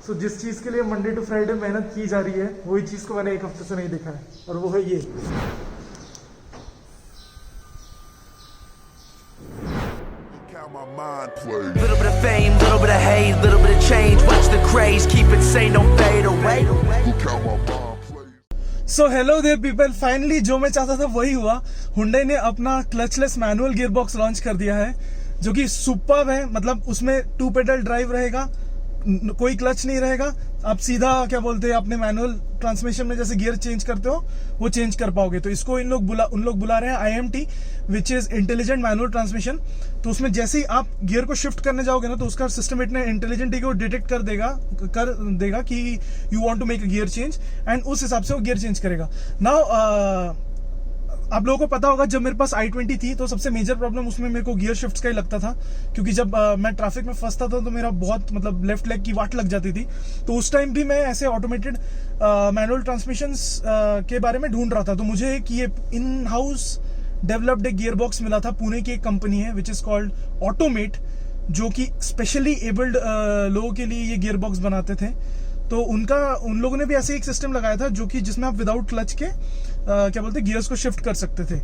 सो जिस चीज़ के लिए मंडे टू फ्राइडे मेहनत की जा रही है वही चीज़ को मैंने एक हफ्ते से नहीं देखा है, और वो है ये। My mind plays. Little bit of fame, little bit of hate, little bit of change. Watch the craze, keep it sane, don't fade away. Look how my mind plays. So hello there people, finally जो मैं चाहता था वही हुआ। Hyundai ने अपना clutchless manual gearbox launch कर दिया है, जो कि सुपर्ब है। मतलब उसमें 2 पेडल ड्राइव रहेगा, कोई क्लच नहीं रहेगा। आप सीधा क्या बोलते हैं अपने मैनुअल ट्रांसमिशन में जैसे गियर चेंज करते हो वो चेंज कर पाओगे। तो इसको उन लोग बुला रहे हैं IMT, which is intelligent manual transmission. तो उसमें जैसे ही आप गियर को शिफ्ट करने जाओगे ना, तो उसका सिस्टम इतना इंटेलिजेंट है कि वो डिटेक्ट कर देगा कि you want to make a gear change, and उस हिसाब से वो गियर चेंज करेगा। नाउ आप लोगों को पता होगा, जब मेरे पास i20 थी तो सबसे मेजर प्रॉब्लम उसमें मेरे को गियर शिफ्ट्स का ही लगता था, क्योंकि जब मैं ट्रैफिक में फंसता था तो मेरा बहुत मतलब लेफ्ट लेग की वाट लग जाती थी। तो उस टाइम भी मैं ऐसे ऑटोमेटेड मैनुअल ट्रांसमिशंस के बारे में ढूंढ रहा था। तो मुझे एक ये इन हाउस डेवलप्ड एक गियर बॉक्स मिला था, पुणे की एक कंपनी है विच इज कॉल्ड ऑटोमेट, जो कि स्पेशली एबल्ड लोगों के लिए ये गियर बॉक्स बनाते थे। तो उन लोगों ने भी ऐसे एक सिस्टम लगाया था जो कि जिसमें आप विदाउट क्लच के क्या बोलते गियर्स को शिफ्ट कर सकते थे।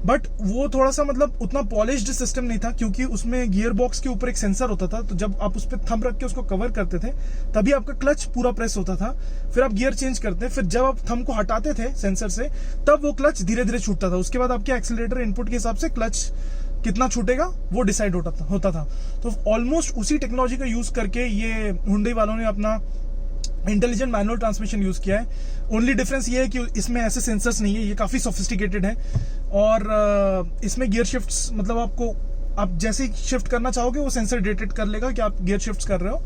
बट वो थोड़ा सा मतलब उतना पॉलिश्ड सिस्टम नहीं था, क्योंकि उसमें गियर बॉक्स के ऊपर एक सेंसर होता था। तो जब आप उस पर थंब रख के उसको कवर करते थे तभी आपका क्लच पूरा प्रेस होता था, फिर आप गियर चेंज करते, फिर जब आप थंब को हटाते थे सेंसर से तब वो क्लच धीरे धीरे छूटता था। उसके बाद आपके एक्सीलरेटर इनपुट के हिसाब से क्लच कितना छूटेगा वो डिसाइड होता था। तो ऑलमोस्ट उसी टेक्नोलॉजी का यूज करके ये Hyundai वालों ने अपना इंटेलिजेंट मैनुअल ट्रांसमिशन यूज किया है। ओनली डिफरेंस ये है कि इसमें ऐसे सेंसर्स नहीं है, ये काफी सोफिस्टिकेटेड है। और इसमें गियर शिफ्ट्स मतलब आप जैसे ही शिफ्ट करना चाहोगे वो सेंसर डिटेक्ट कर लेगा कि आप गियर शिफ्ट कर रहे हो,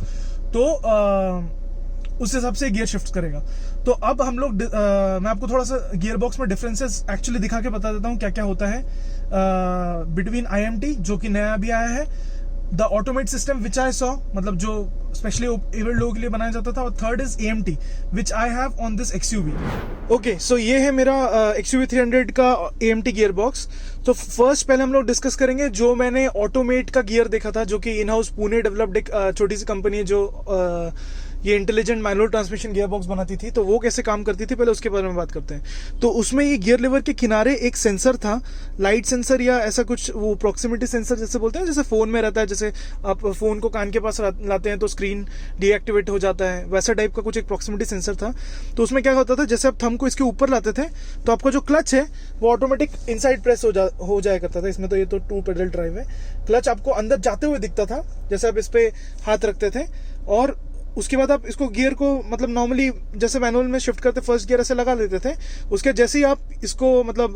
तो उस हिसाब से गियर शिफ्ट करेगा। तो अब हम लोग मैं आपको थोड़ा सा गियर बॉक्स में डिफरेंसेस एक्चुअली दिखा के बता देता हूँ क्या क्या होता है बिटवीन IMT, जो कि नया भी आया है, the automate system which I saw, मतलब जो स्पेशली एबल्ड लोगों के लिए बनाया जाता था, और third is AMT which I have on this XUV। Okay, so ये है मेरा XUV 300 का AMT गियर बॉक्स। तो फर्स्ट पहले हम लोग डिस्कस करेंगे जो मैंने ऑटोमेट का गियर देखा था, जो कि इन हाउस पुणे डेवलप्ड एक छोटी सी कंपनी है जो ये intelligent manual transmission gear box बनाती थी। तो वो कैसे काम करती थी पहले उसके बारे में बात करते हैं। तो उसमें ये गियर लीवर के किनारे एक सेंसर था, लाइट सेंसर या ऐसा कुछ, वो प्रॉक्सिमिटी सेंसर जैसे बोलते हैं, जैसे फोन में रहता है, जैसे आप फोन को कान के पास लाते हैं तो स्क्रीन डीएक्टिवेट हो जाता है, वैसा टाइप का कुछ एक प्रॉक्सिमिटी सेंसर था। तो उसमें क्या होता था, जैसे आप थंब को इसके ऊपर लाते थे तो आपका जो क्लच है वो ऑटोमेटिक इनसाइड प्रेस हो जाया करता था। इसमें तो ये तो 2 पेडल ड्राइव है, क्लच आपको अंदर जाते हुए दिखता था जैसे आप इस पे हाथ रखते थे। और उसके बाद आप इसको गियर को मतलब नॉर्मली जैसे मैनुअल में शिफ्ट करते फर्स्ट गियर ऐसे लगा देते थे, उसके जैसे ही आप इसको मतलब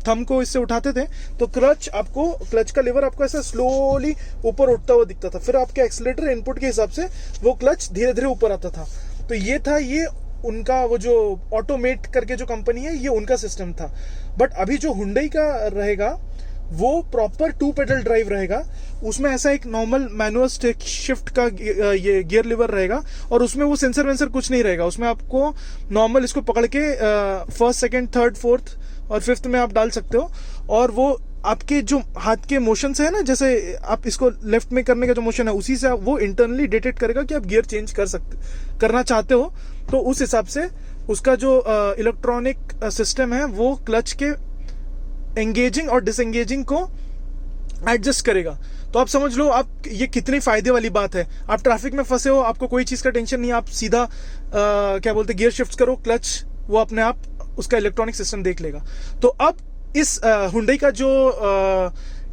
थंब को इससे उठाते थे तो क्लच का लीवर आपको ऐसे स्लोली ऊपर उठता हुआ दिखता था। फिर आपके एक्सीलरेटर इनपुट के हिसाब से वो क्लच धीरे धीरे ऊपर आता था। तो ये उनका वो जो ऑटोमेट करके जो कंपनी है, ये उनका सिस्टम था। बट अभी जो Hyundai का रहेगा वो प्रॉपर 2 पेडल ड्राइव रहेगा। उसमें ऐसा एक नॉर्मल मैनुअल स्टिक शिफ्ट का ये गियर लीवर रहेगा, और उसमें वो सेंसर वेंसर कुछ नहीं रहेगा। उसमें आपको नॉर्मल इसको पकड़ के फर्स्ट, सेकंड, थर्ड, फोर्थ और फिफ्थ में आप डाल सकते हो। और वो आपके जो हाथ के मोशन से है ना, जैसे आप इसको लेफ्ट में करने का जो मोशन है उसी से वो इंटरनली डिटेक्ट करेगा कि आप गियर चेंज करना चाहते हो। तो उस हिसाब से उसका जो इलेक्ट्रॉनिक सिस्टम है वो क्लच के एंगेजिंग और डिसएंगेजिंग को एडजस्ट करेगा। तो आप समझ लो आप ये कितनी फायदे वाली बात है। आप ट्रैफिक में फंसे हो, आपको कोई चीज का टेंशन नहीं, आप सीधा क्या बोलते गियर शिफ्ट करो, क्लच वो अपने आप उसका इलेक्ट्रॉनिक सिस्टम देख लेगा। तो अब इस Hyundai का जो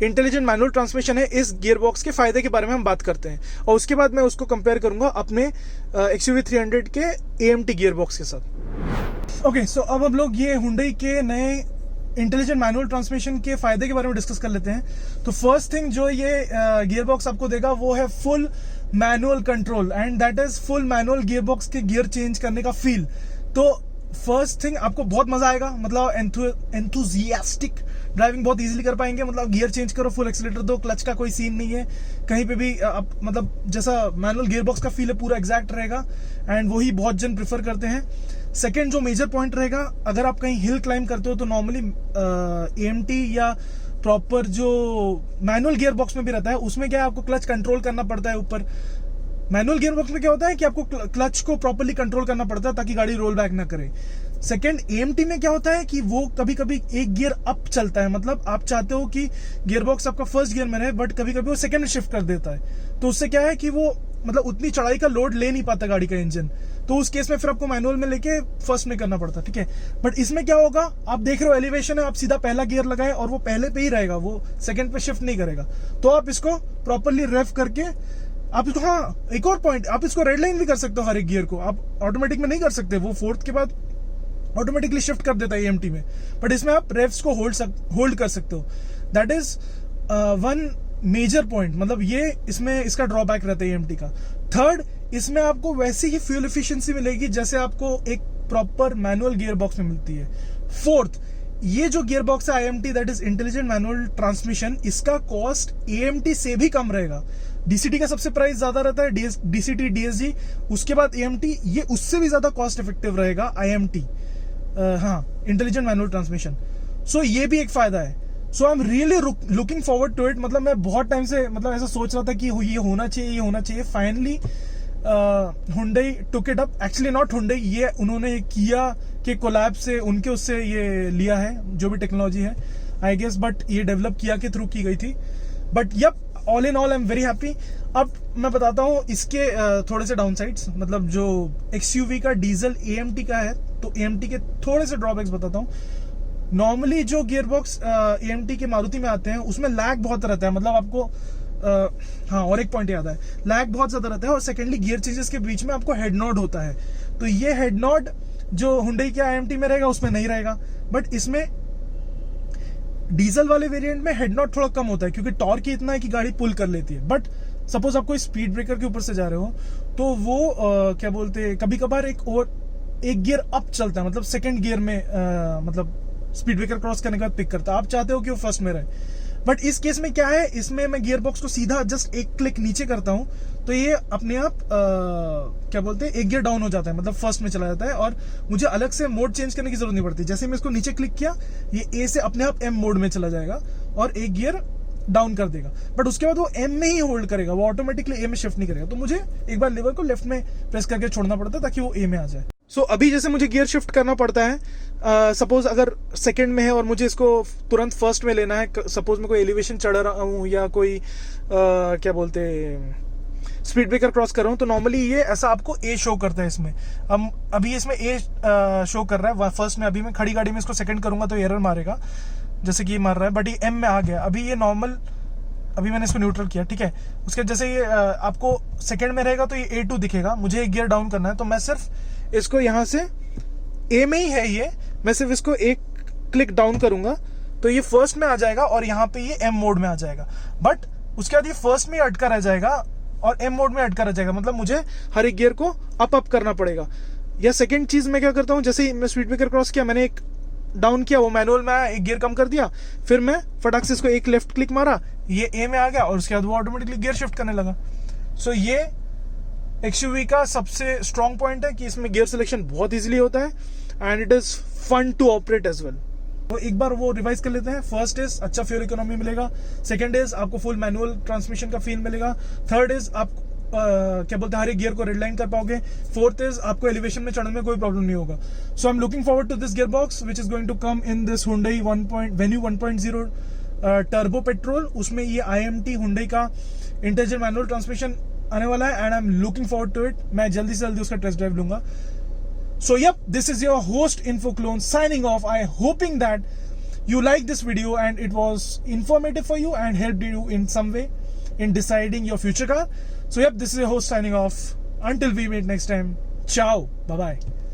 इंटेलिजेंट मैनुअल ट्रांसमिशन है, इस गियर बॉक्स के फायदे के बारे में हम बात करते हैं, और उसके बाद मैं उसको कंपेयर करूंगा अपने XUV 300 के AMT गियर बॉक्स के साथ। ओके, सो अब हम लोग ये Hyundai के नए इंटेलिजेंट मैनुअल ट्रांसमिशन के फायदे के बारे में डिस्कस कर लेते हैं। तो फर्स्ट थिंग जो ये गियर बॉक्स आपको देगा वो है full manual control, and that is full manual gear box के गियर चेंज करने का फील। तो फर्स्ट थिंग आपको बहुत मजा आएगा, मतलब एंथुजियास्टिक ड्राइविंग बहुत इजीली कर पाएंगे। मतलब गियर चेंज करो, फुल एक्सीलरेटर दो, क्लच का कोई सीन नहीं है कहीं पे भी। आप मतलब जैसा मैनुअल गियर बॉक्स का फील है पूरा एग्जैक्ट रहेगा, एंड वही बहुत जन प्रेफर करते हैं। सेकेंड जो मेजर पॉइंट रहेगा, अगर आप कहीं हिल क्लाइंब करते हो तो नॉर्मली AMT या प्रॉपर जो मैनुअल गियर बॉक्स में भी रहता है उसमें क्या है, आपको क्लच कंट्रोल करना पड़ता है ऊपर, मैनुअल गियर बॉक्स में क्या होता है कि आपको क्लच को प्रॉपर्ली कंट्रोल करना पड़ता है ताकि गाड़ी रोल बैक ना करे। सेकंड, AMT में क्या होता है कि वो कभी कभी एक गियर अप चलता है, मतलब आप चाहते हो कि गियर बॉक्स आपका फर्स्ट गियर में रहे, बट कभी कभी वो सेकंड में शिफ्ट कर देता है, तो उससे क्या है कि वो मतलब उतनी चढ़ाई का लोड ले नहीं पाता गाड़ी का इंजन, तो उस केस में फिर आपको मैनुअल में लेके फर्स्ट में करना पड़ता है, ठीक है। बट इसमें क्या होगा, आप देख रहे हो एलिवेशन है, आप सीधा पहला गियर लगाए और वो पहले पे ही रहेगा, वो सेकंड पे शिफ्ट नहीं करेगा, तो आप इसको प्रॉपरली रेव करके आप इसको, हाँ एक और पॉइंट, आप इसको रेड लाइन भी कर सकते हो हर एक गियर को, आप ऑटोमेटिक में नहीं कर सकते, वो फोर्थ के बाद ऑटोमेटिकली शिफ्ट कर देता है AMT में, बट इसमें आप रेव्स को होल्ड कर सकते हो। That is one major point, मतलब ये इसमें इसका ड्रॉबैक रहता है AMT का। थर्ड, इसमें आपको वैसी ही फ्यूल एफिशिएंसी मिलेगी जैसे आपको एक प्रॉपर मैनुअल गियर बॉक्स में मिलती है। फोर्थ, ये जो गियर बॉक्स है IMT, that is intelligent manual transmission, इसका कॉस्ट AMT से भी कम रहेगा। DCT का सबसे प्राइस ज्यादा रहता है, DCT DSG, उसके बाद AMT, ये उससे भी ज्यादा कॉस्ट इफेक्टिव रहेगा IMT, हाँ इंटेलिजेंट मैनुअल ट्रांसमिशन। सो ये भी एक फायदा है। So I am really looking forward to it, मतलब मैं बहुत टाइम से मतलब ऐसा सोच रहा था कि ये होना चाहिए, ये होना चाहिए। Finally Hyundai took it up, actually not Hyundai, ये उन्होंने किया के कोलैब से, उनके उससे ये लिया है जो भी टेक्नोलॉजी है आई गेस, बट ये डेवलप किया के थ्रू की गई थी। But yup, all in all I am very happy. अब मैं बताता हूँ इसके थोड़े से डाउन साइड्स, मतलब जो XUV का डीजल AMT का है, तो AMT के थोड़े से ड्रॉबैक्स बताता हूँ। नॉर्मली जो गियर बॉक्स AMT के मारुति में आते हैं उसमें लैग बहुत रहता है, मतलब आपको हाँ और एक पॉइंट याद है, लैग बहुत ज्यादा रहता है। और सेकेंडली गियर चेंजेस के बीच में आपको हेड नॉड होता है, तो ये हेड नॉड जो Hyundai के IMT में रहेगा उसमें नहीं रहेगा, बट इसमें डीजल वाले वेरिएंट में हेड नॉट थोड़ा कम होता है क्योंकि टॉर्क ही इतना है कि गाड़ी पुल कर लेती है। बट सपोज आप कोई स्पीड ब्रेकर के ऊपर से जा रहे हो तो वो क्या बोलते हैं, कभी कभार एक गियर अप चलता है, मतलब सेकंड गियर में मतलब स्पीड ब्रेकर क्रॉस करने के बाद पिक करता है, आप चाहते हो कि वो फर्स्ट में रहे। बट इस केस में क्या है, इसमें मैं गियर बॉक्स को सीधा जस्ट एक क्लिक नीचे करता हूं तो ये अपने आप क्या बोलते हैं, एक गियर डाउन हो जाता है, मतलब फर्स्ट में चला जाता है, और मुझे अलग से मोड चेंज करने की जरूरत नहीं पड़ती। जैसे मैं इसको नीचे क्लिक किया, ये A से अपने आप M मोड में चला जाएगा और एक गियर डाउन कर देगा, बट उसके बाद वो M में ही होल्ड करेगा, वो ऑटोमेटिकली A में शिफ्ट नहीं करेगा। तो मुझे एक बार लीवर को लेफ्ट में प्रेस करके छोड़ना पड़ता है ताकि वो A में आ जाए। सो अभी जैसे मुझे गियर शिफ्ट करना पड़ता है, सपोज अगर सेकंड में है और मुझे इसको तुरंत फर्स्ट में लेना है, सपोज मैं कोई एलिवेशन चढ़ रहा हूँ या कोई क्या बोलते स्पीड ब्रेकर क्रॉस कर रहा हूँ, तो नॉर्मली ये ऐसा आपको A शो करता है इसमें। अभी इसमें A शो कर रहा है फर्स्ट में, अभी मैं खड़ी गाड़ी में इसको सेकंड करूंगा तो एरर मारेगा जैसे कि ये मार रहा है, बट ये M में आ गया। अभी ये नॉर्मल, अभी मैंने इसको न्यूट्रल किया, ठीक है। उसके जैसे ये आपको सेकंड में रहेगा तो ये A2 दिखेगा, मुझे एक गियर डाउन करना है तो मैं सिर्फ इसको यहाँ से, A में ही है ये, मैं सिर्फ इसको एक क्लिक डाउन करूंगा तो ये फर्स्ट में आ जाएगा और यहाँ पे ये M मोड में आ जाएगा। बट उसके बाद ये फर्स्ट में अटका रह जाएगा और M मोड में अटका रह जाएगा, मतलब मुझे हर एक गियर को अप करना पड़ेगा। या सेकंड चीज मैं क्या करता हूँ, जैसे ही मैं स्पीड ब्रेकर क्रॉस किया, मैंने एक डाउन किया, वो मैनुअल में आया, एक गियर कम कर दिया, फिर मैं फटाक से इसको एक लेफ्ट क्लिक मारा, ये A में आ गया और उसके बाद वो ऑटोमेटिकली गियर शिफ्ट करने लगा। सो ये XUV का सबसे स्ट्रॉन्ग पॉइंट है कि इसमें गियर सिलेक्शन बहुत इजीली होता है and it is fun to operate as well. तो एक बार वो रिवाइज कर लेते हैं। फर्स्ट इज अच्छा फ्यूल इकोनॉमी मिलेगा, सेकंड इज आपको फुल मैनुअल ट्रांसमिशन का फील मिलेगा, थर्ड इज आप क्या बोलते हैं हर एक गियर को रेड लाइन कर पाओगे, फोर्थ इज आपको एलिवेशन में चढ़ने में कोई प्रॉब्लम नहीं होगा। So I am looking forward to this gear box which is going to come in this Hyundai Venue 1.0 turbo petrol. उसमें ये IMT Hyundai का इंटेलिजेंट मैनुअल ट्रांसमिशन आने वाला है and I am looking forward to it. मैं जल्दी से जल्दी उसका टेस्ट ड्राइव लूंगा। So yep, this is your host InfoClone signing off. I hoping that you like this video and it was informative for you and helped you in some way in deciding your future car. So yep, this is your host signing off. Until we meet next time. Ciao. Bye bye.